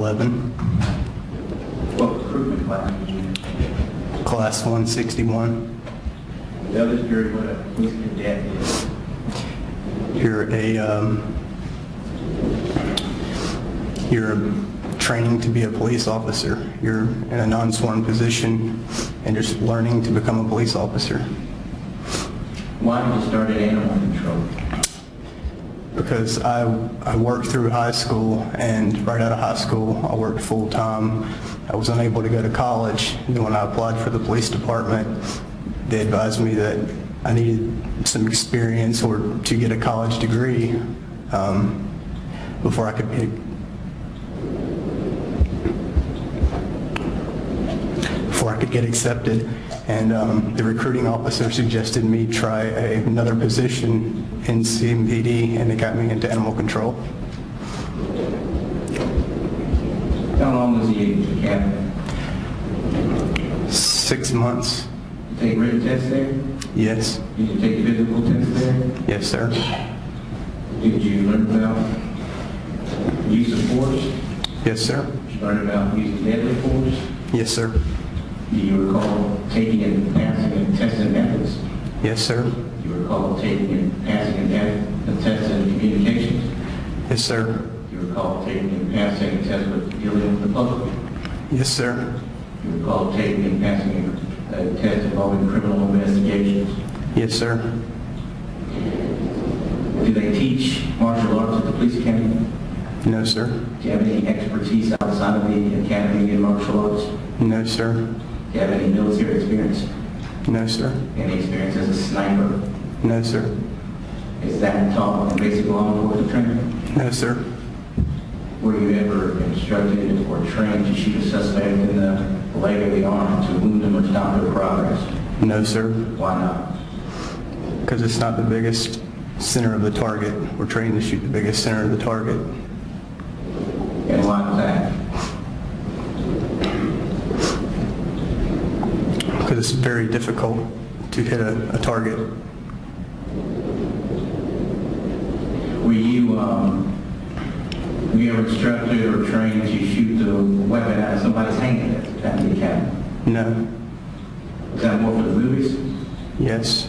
11, What recruitment class did you in? class 161. Tell this jury what a police cadet is. You're training to be a police officer. You're in a non-sworn position and just learning to become a police officer. Why did you start at animal control? Because I worked through high school, and right out of high school I worked full-time. I was unable to go to college, and then when I applied for the police department, they advised me that I needed some experience or to get a college degree before I could get accepted. And the recruiting officer suggested me try another position in CMPD, and it got me into animal control. How long was he in the academy? 6 months. Take written tests there? Yes. Did you take physical tests there? Yes, sir. Did you learn about use of force? Yes, sir. Did you learn about using deadly force? Yes, sir. Do you recall taking and passing and testing methods? Yes, sir. Do you recall taking and passing and testing communications? Yes, sir. Do you recall taking and passing and testing with dealing with the public? Yes, sir. Do you recall taking and passing a test involving criminal investigations? Yes, sir. Do they teach martial arts at the police academy? No, sir. Do you have any expertise outside of the academy in martial arts? No, sir. Do you have any military experience? No, sir. Any experience as a sniper? No, sir. Is that taught in basic law enforcement training? No, sir. Were you ever instructed or trained to shoot a suspect in the leg or the arm to wound them or stop their progress? No, sir. Why not? Because it's not the biggest center of the target. We're trained to shoot the biggest center of the target. And why is that? Because it's very difficult to hit a target. Were you ever instructed or trained to shoot the weapon out of somebody's hand at the academy? No. Is that more for the movies? Yes.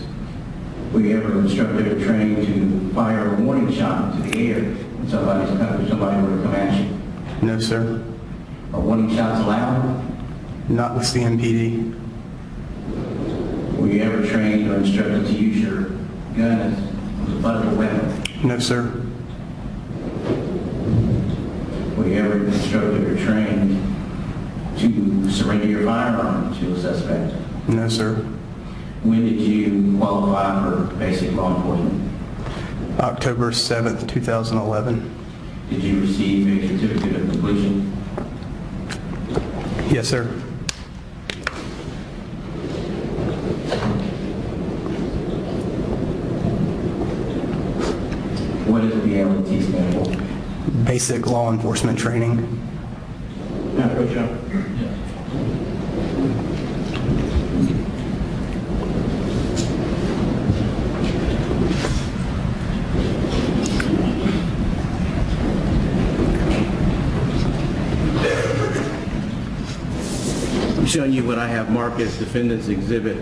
Were you ever instructed or trained to fire a warning shot into the air when somebody were to come at you? No, sir. Are warning shots allowed? Not with CMPD. Were you ever trained or instructed to use your gun as a butt of a weapon? No, sir. Were you ever instructed or trained to surrender your firearm to a suspect? No, sir. When did you qualify for basic law enforcement? October 7th, 2011. Did you receive a certificate of completion? Yes, sir. What does BLT stand for? Basic law enforcement training. Coach Young. I'm showing you what I have marked as Defendant's Exhibit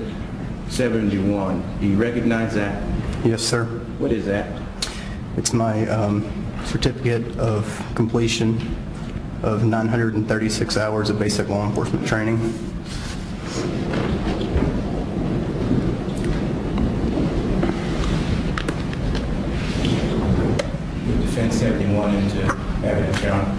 71. Do you recognize that? Yes, sir. What is that? It's my certificate of completion of 936 hours of basic law enforcement training. Defense 71 into evidence, Your Honor.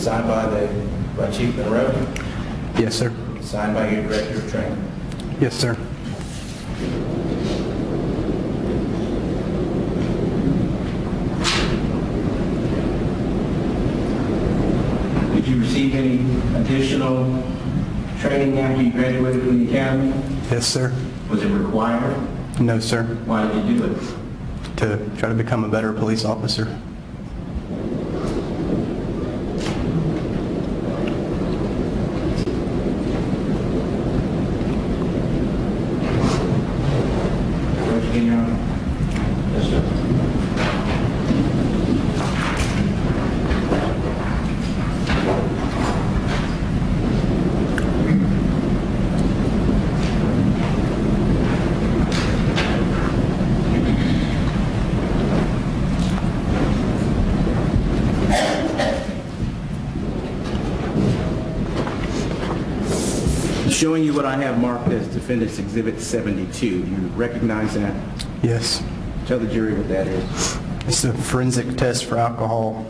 signed by Chief Monroe, Yes, sir. signed by your Director of Training. Yes, sir. Did you receive any additional training after you graduated from the academy? Yes, sir. Was it required? No, sir. Why did you do it? To try to become a better police officer. Question, Your Honor? Yes, sir. Showing you what I have marked as Defendant's Exhibit 72. You recognize that? Yes. Tell the jury what that is. It's a forensic test for alcohol.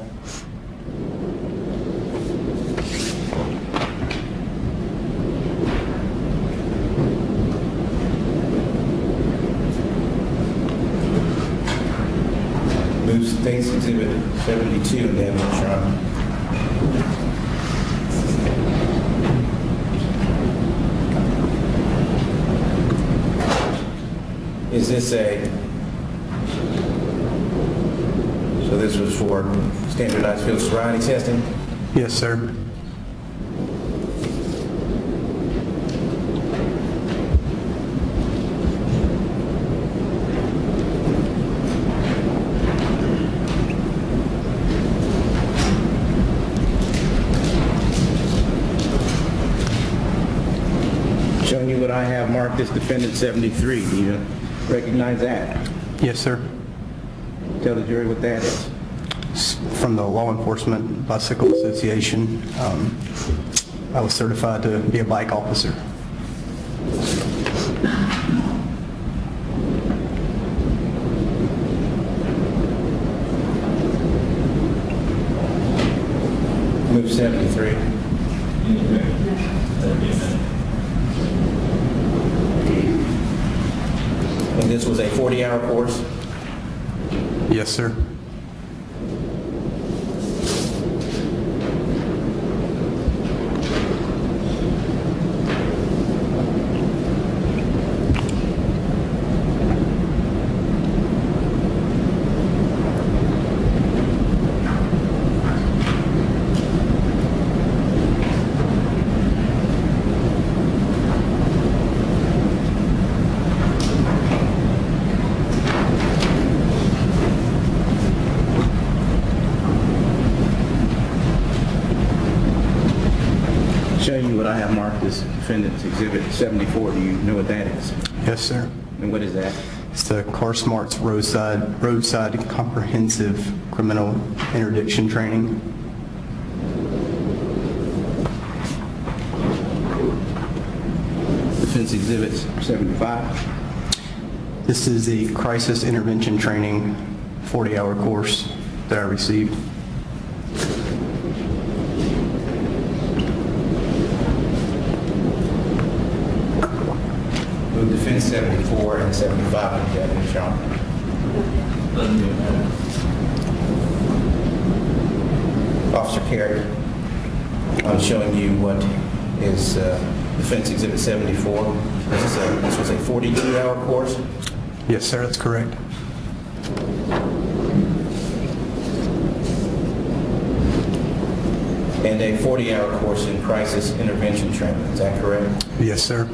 Move State's Exhibit 72 in the evidence, Your Honor. Is this so this was for standardized field sobriety testing? Yes, sir. Showing you what I have marked as Defendant 73. Do you recognize that? Yes, sir. Tell the jury what that is. It's from the Law Enforcement Bicycle Association. I was certified to be a bike officer. Move 73. And this was a 40-hour course? Yes, sir. Showing you what I have marked as Defendant's Exhibit 74. Do you know what that is? Yes, sir. And what is that? It's the Car Smart's roadside comprehensive criminal interdiction training. Defense Exhibit 75. This is the crisis intervention training 40-hour course that I received. Move Defense 74 and 75 in the evidence, Your Honor. Officer Kerrick, I'm showing you what is Defense Exhibit 74. This was a 42-hour course. Yes, sir, that's correct. And a 40-hour course in crisis intervention training. Is that correct? Yes, sir.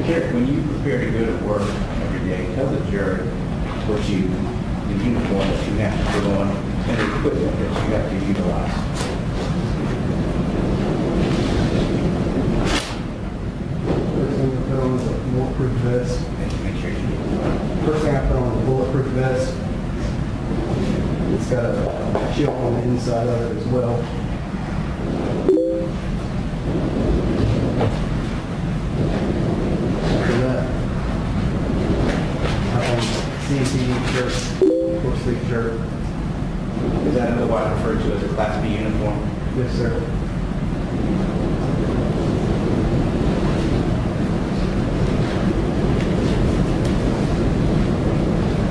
Kerrick, when you prepare to go to work every day, tell the jury what the uniform that you have to put on and the equipment that you have to utilize. First thing I put on is a bulletproof vest. Make sure you do it. First thing I put on is a bulletproof vest. It's got a shield on the inside of it as well. After that, I have on CNC shirt, short sleeve shirt. Is that otherwise referred to as a Class B uniform? Yes, sir.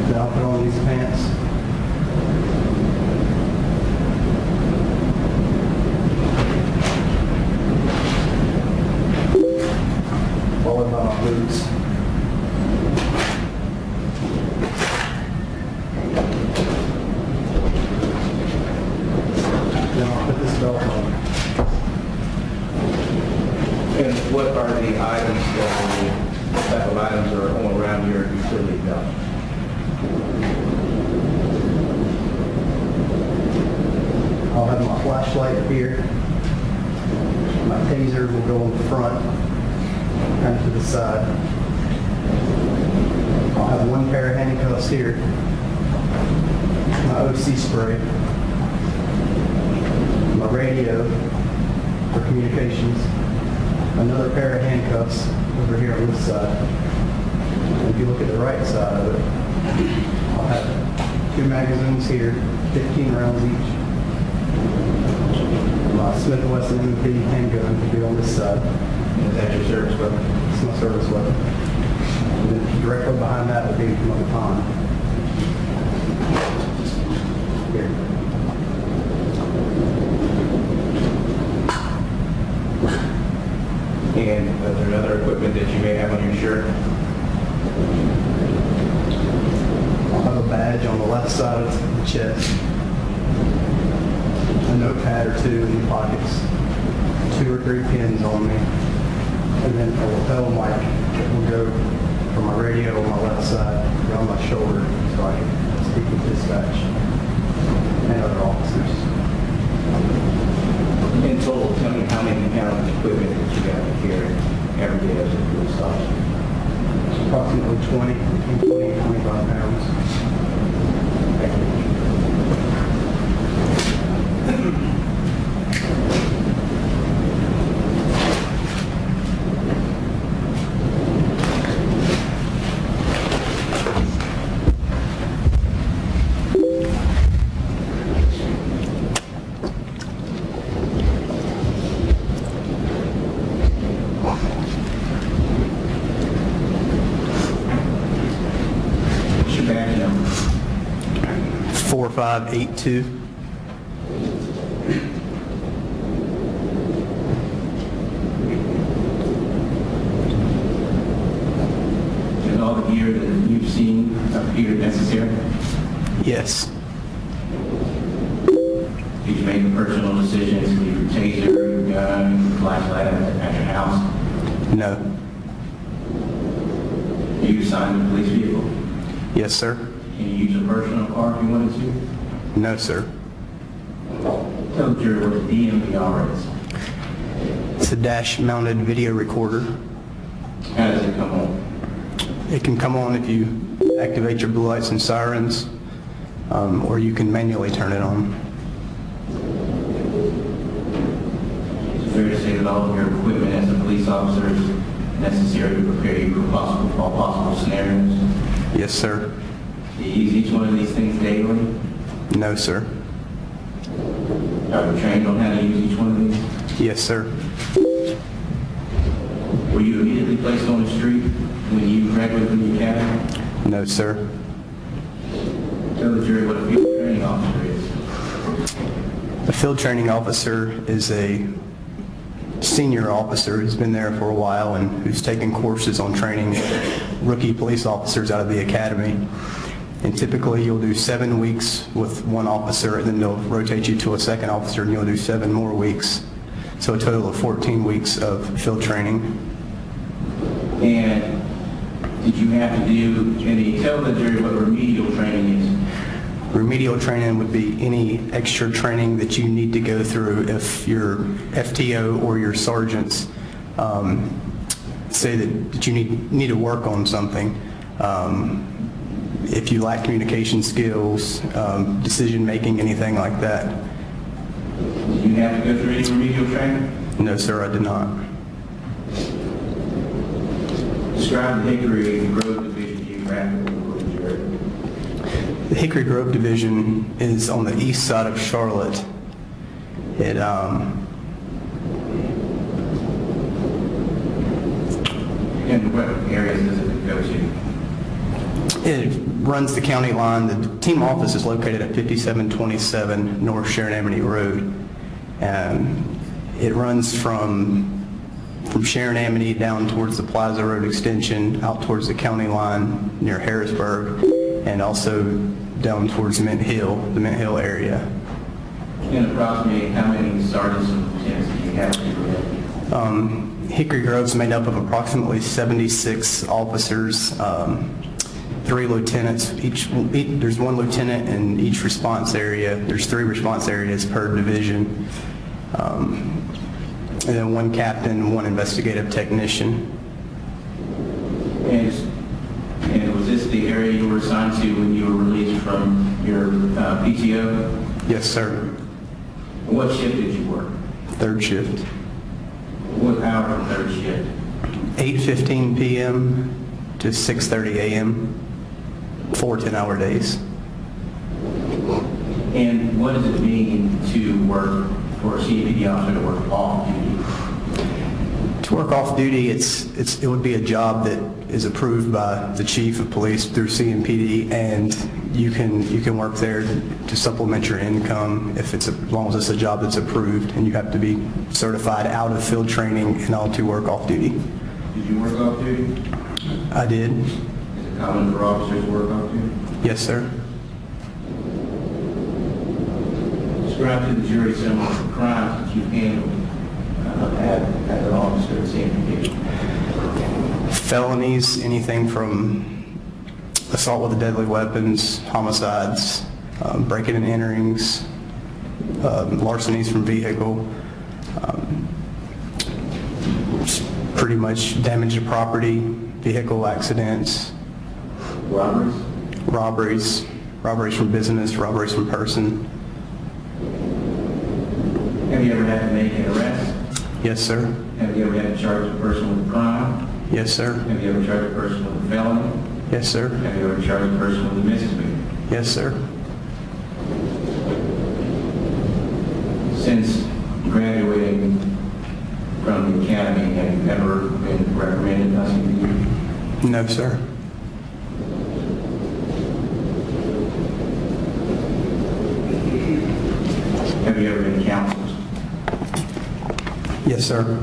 Then I'll put on these pants. Followed by my boots. Then I'll put this belt on. And what are the items what type of items are on around your utility belt? I'll have my flashlight here. My taser will go in the front, kind of to the side. I'll have one pair of handcuffs here. My OC spray. My radio for communications. Another pair of handcuffs over here on this side. And if you look at the right side of it, I'll have 2 magazines here, 15 rounds each. My Smith & Wesson M&P handgun will be on this side. Is that your service weapon? It's my service weapon. And then directly behind that will be my baton. Here. And is there other equipment that you may have on your shirt? I'll have a badge on the left side of the chest. A notepad or 2 in the pockets. 2 or 3 pins on me. And then a lapel mic that will go from my radio on my left side around my shoulder so I can speak with dispatch and other officers. In total, tell me how many pounds of equipment that you have to carry every day as a police officer. Approximately 20, between 20 and 25 pounds. What's your badge number? 4582. And all the gear that you've seen appear necessary? Yes. Did you make a personal decision to leave your taser, your gun, your flashlight at your house? No. You assigned a police vehicle? Yes, sir. Can you use a personal car if you wanted to? No, sir. Tell the jury what a DMVR is. It's a dash-mounted video recorder. How does it come on? It can come on if you activate your blue lights and sirens, or you can manually turn it on. Is it fair to say that all of your equipment as a police officer is necessary to prepare you for all possible scenarios? Yes, sir. Do you use each one of these things daily? No, sir. Are you trained on how to use each one of these? Yes, sir. Were you immediately placed on the street when you graduated from the academy? No, sir. Tell the jury what a field training officer is. A field training officer is a senior officer who's been there for a while and who's taken courses on training rookie police officers out of the academy. And typically you'll do 7 weeks with one officer, and then they'll rotate you to a second officer and you'll do 7 more weeks. So a total of 14 weeks of field training. And did you have to do any, tell the jury what remedial training is? Remedial training would be any extra training that you need to go through if your FTO or your sergeants say that you need to work on something. If you lack communication skills, decision making, anything like that. Did you have to go through any remedial training? No, sir, I did not. Describe the Hickory Grove Division geographically for the jury. The Hickory Grove Division is on the east side of Charlotte. It And what areas does it go to? It runs the county line. The team office is located at 5727 North Sharon Amity Road. It runs from Sharon Amity down towards the Plaza Road extension, out towards the county line near Harrisburg, and also down towards Mint Hill, the Mint Hill area. And approximately how many sergeants and lieutenants do you have? Hickory Grove's made up of approximately 76 officers, 3 lieutenants. There's 1 lieutenant in each response area. There's 3 response areas per division. And then 1 captain, 1 investigative technician. And was this the area you were assigned to when you were released from your PTO? Yes, sir. What shift did you work? 3rd shift. What hour of 3rd shift? 8:15 p.m. to 6:30 a.m. 4 10-hour days. And what does it mean to work for a CAPD officer to work off duty? To work off duty, it would be a job that is approved by the chief of police through CMPD, and you can work there to supplement your income as long as it's a job that's approved, and you have to be certified out of field training and all to work off duty. Did you work off duty? I did. Is it common for officers to work off duty? Yes, sir. Describe to the jury some of the crimes that you've handled as an officer at CMPD. Felonies, anything from assault with deadly weapons, homicides, breaking and enterings, larcenies from vehicle, pretty much damage to property, vehicle accidents, robberies from business, robberies from person. Have you ever had to make an arrest? Yes, sir. Have you ever had to charge a person with a crime? Yes, sir. Have you ever charged a person with a felony? Yes, sir. Have you ever charged a person with a misdemeanor? Yes, sir. Since graduating from the academy, have you ever been reprimanded by CMPD? No, sir. Have you ever been counseled? Yes, sir.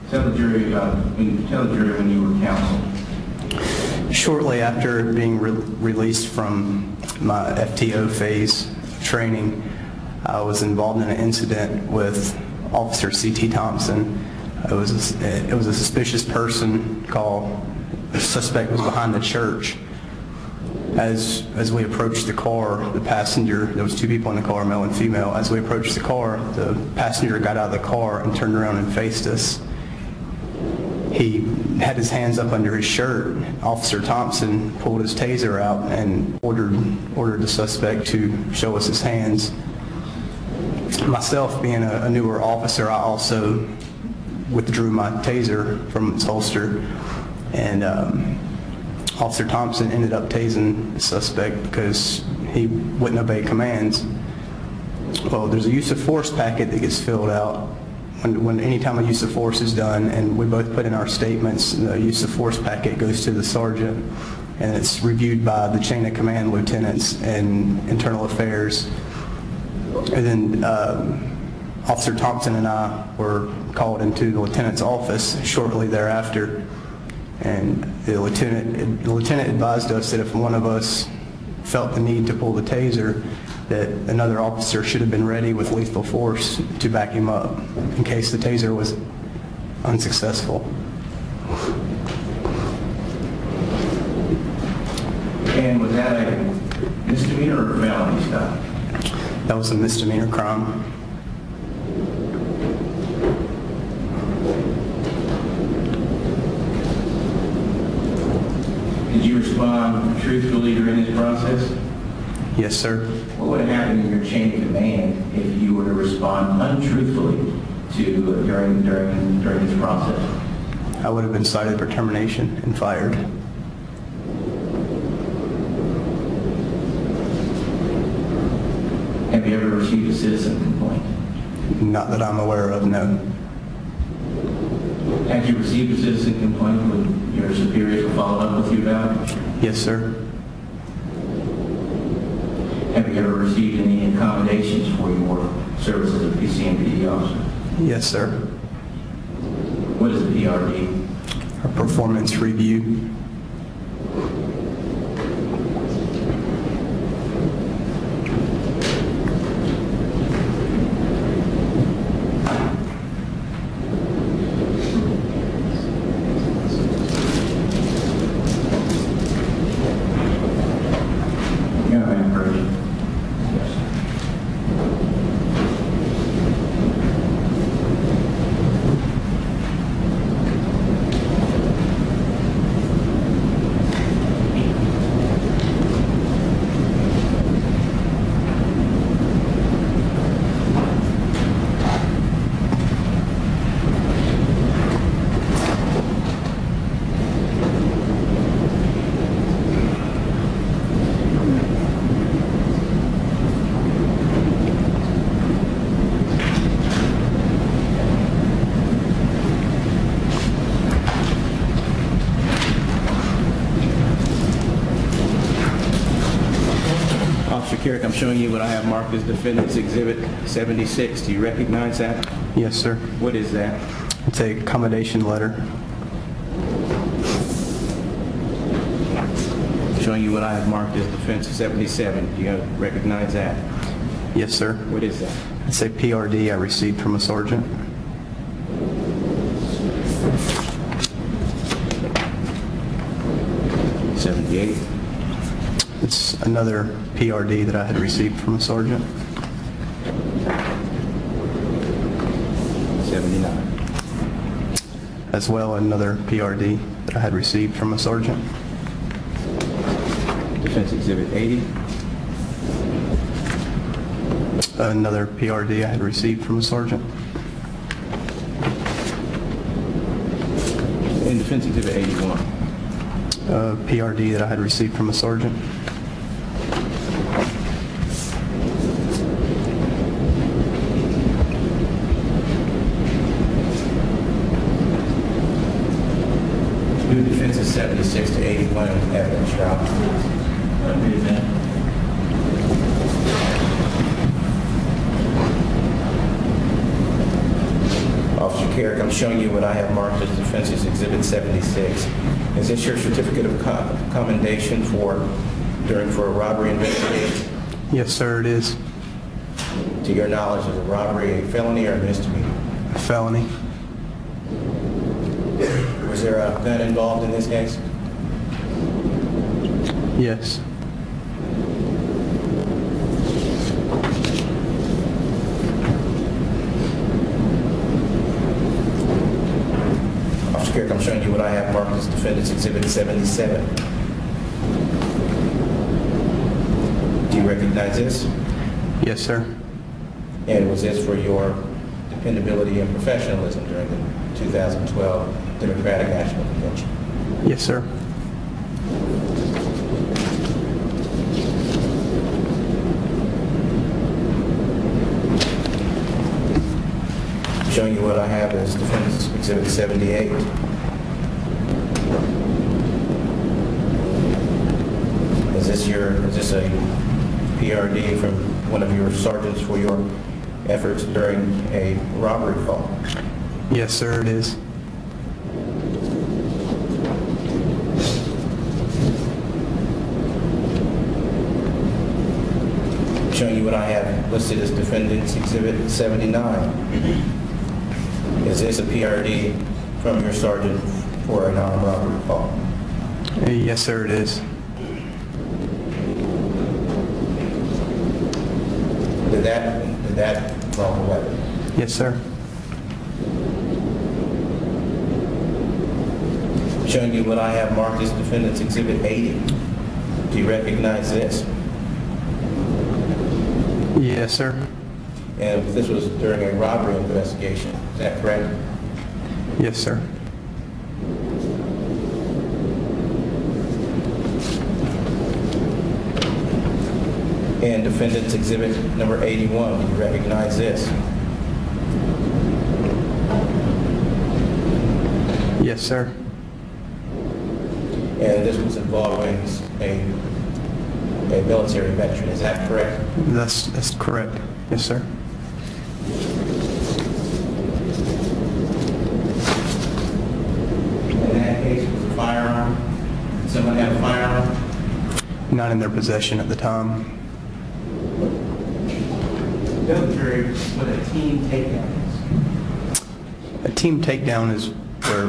Tell the jury when you were counseled. Shortly after being released from my FTO phase training, I was involved in an incident with Officer C.T. Thompson. It was a suspicious person call. The suspect was behind the church. As we approached the car, the passenger, there was 2 people in the car, male and female. As we approached the car, the passenger got out of the car and turned around and faced us. He had his hands up under his shirt. Officer Thompson pulled his taser out and ordered the suspect to show us his hands. Myself, being a newer officer, I also withdrew my taser from its holster, and Officer Thompson ended up tasing the suspect because he wouldn't obey commands. Well, there's a use of force packet that gets filled out when anytime a use of force is done, and we both put in our statements. The use of force packet goes to the sergeant, and it's reviewed by the chain of command lieutenants and internal affairs. And then Officer Thompson and I were called into the lieutenant's office shortly thereafter, and the lieutenant advised us that if one of us felt the need to pull the taser, that another officer should have been ready with lethal force to back him up in case the taser was unsuccessful. And was that a misdemeanor or felony stop? That was a misdemeanor crime. Did you respond truthfully during this process? Yes, sir. What would have happened in your chain of command if you were to respond untruthfully during this process? I would have been cited for termination and fired. Have you ever received a citizen complaint? Not that I'm aware of, no. Had you received a citizen complaint, would your superiors follow up with you about it? Yes, sir. Have you ever received any accommodations for your service as a PCMPD officer? Yes, sir. What is the PRD? A performance review. Yeah, ma'am, correct. Yes. Officer Kerrick, I'm showing you what I have marked as Defendant's Exhibit 76. Do you recognize that? Yes, sir. What is that? It's a accommodation letter. Showing you what I have marked as Defense 77. Do you recognize that? Yes, sir. What is that? It's a PRD I received from a sergeant. '78. It's another PRD that I had received from a sergeant. 79. As well, another PRD that I had received from a sergeant. Defense Exhibit 80. Another PRD I had received from a sergeant. And Defense Exhibit 81. A PRD that I had received from a sergeant. New defenses 76 to 81 evidence trial. Officer Kerrick, I'm showing you what I have marked as Defenses Exhibit 76. Is this your certificate of commendation for a robbery investigation? Yes, sir, it is. To your knowledge, is a robbery a felony or a misdemeanor? A felony. Was there a gun involved in this case? Yes. Officer Kerrick, I'm showing you what I have marked as Defendant's Exhibit 77. Do you recognize this? Yes, sir. And was this for your dependability and professionalism during the 2012 Democratic National Convention? Yes, sir. Showing you what I have as Defendant's Exhibit 78. Is this a PRD from one of your sergeants for your efforts during a robbery call? Yes, sir, it is. Showing you what I have listed as Defendant's Exhibit 79. Is this a PRD from your sergeant for an armed robbery call? Yes, sir, it is. Did that involve a weapon? Yes, sir. Showing you what I have marked as Defendant's Exhibit 80. Do you recognize this? Yes, sir. And this was during a robbery investigation. Is that correct? Yes, sir. And Defendant's Exhibit number 81. Do you recognize this? Yes, sir. And this was involving a military veteran. Is that correct? That's correct. Yes, sir. In that case, was a firearm? Did someone have a firearm? Not in their possession at the time. Tell the jury what a team takedown is. A team takedown is where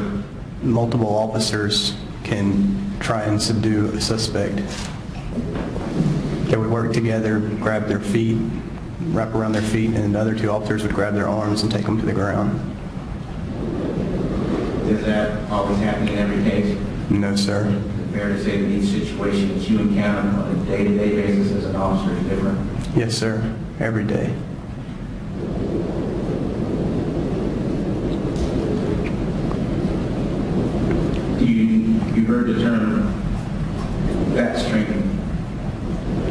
multiple officers can try and subdue a suspect. They would work together, grab their feet, wrap around their feet, and the other two officers would grab their arms and take them to the ground. Does that always happen in every case? No, sir. Is it fair to say that each situation that you encounter on a day-to-day basis as an officer is different? Yes, sir. Every day. You heard the term VATS training.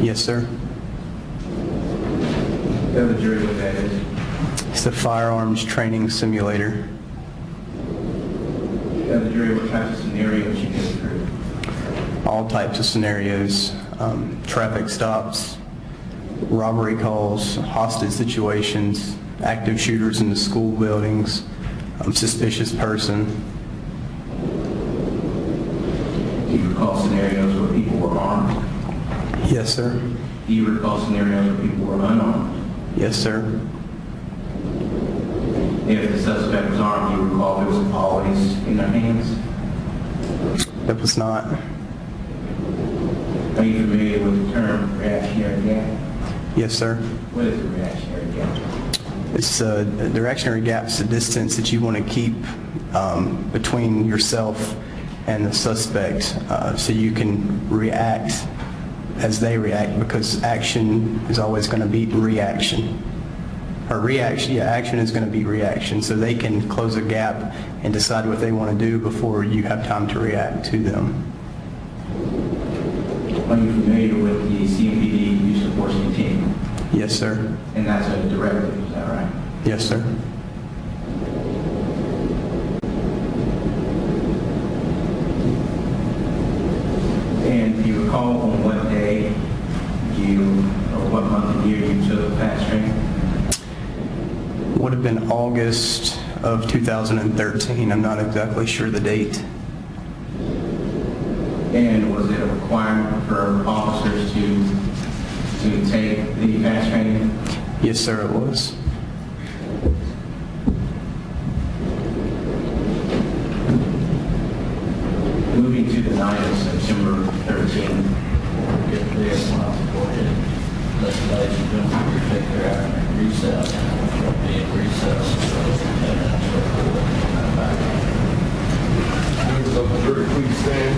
Yes, sir. Tell the jury what that is. It's the firearms training simulator. Tell the jury what types of scenarios you get through. All types of scenarios, traffic stops, robbery calls, hostage situations, active shooters in the school buildings, suspicious person. Do you recall scenarios where people were armed? Yes, sir. Do you recall scenarios where people were unarmed? Yes, sir. If the suspect was armed, do you recall it was always in their hands? That was not. Are you familiar with the term reactionary gap? Yes, sir. What is a reactionary gap? It's the reactionary gap's the distance that you want to keep between yourself and the suspect so you can react as they react, because action is always going to beat reaction. Or reaction, yeah, action is going to beat reaction, so they can close a gap and decide what they want to do before you have time to react to them. Are you familiar with the CMPD use of force continuum? Yes, sir. And that's a directive, is that right? Yes, sir. And do you recall on what day or what month and year you took fast training? Would have been August of 2013. I'm not exactly sure the date. And was it a requirement for officers to take the fast training? Yes, sir, it was. Moving to the night of September 13th. Ladies and gentlemen, we take their afternoon recess. Being recessed. Members of the jury, please stand.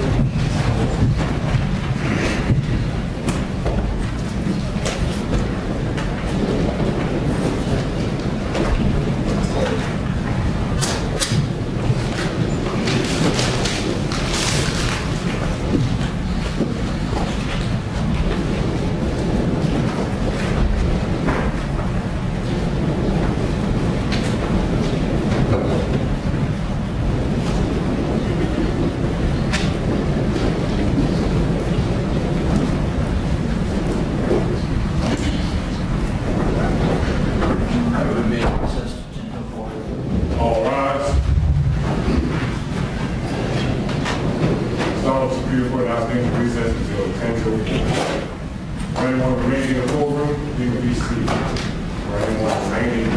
All rise. Start Superior Court House being recessed until 10:30. For anyone remaining in the courtroom, you can be seated. For anyone remaining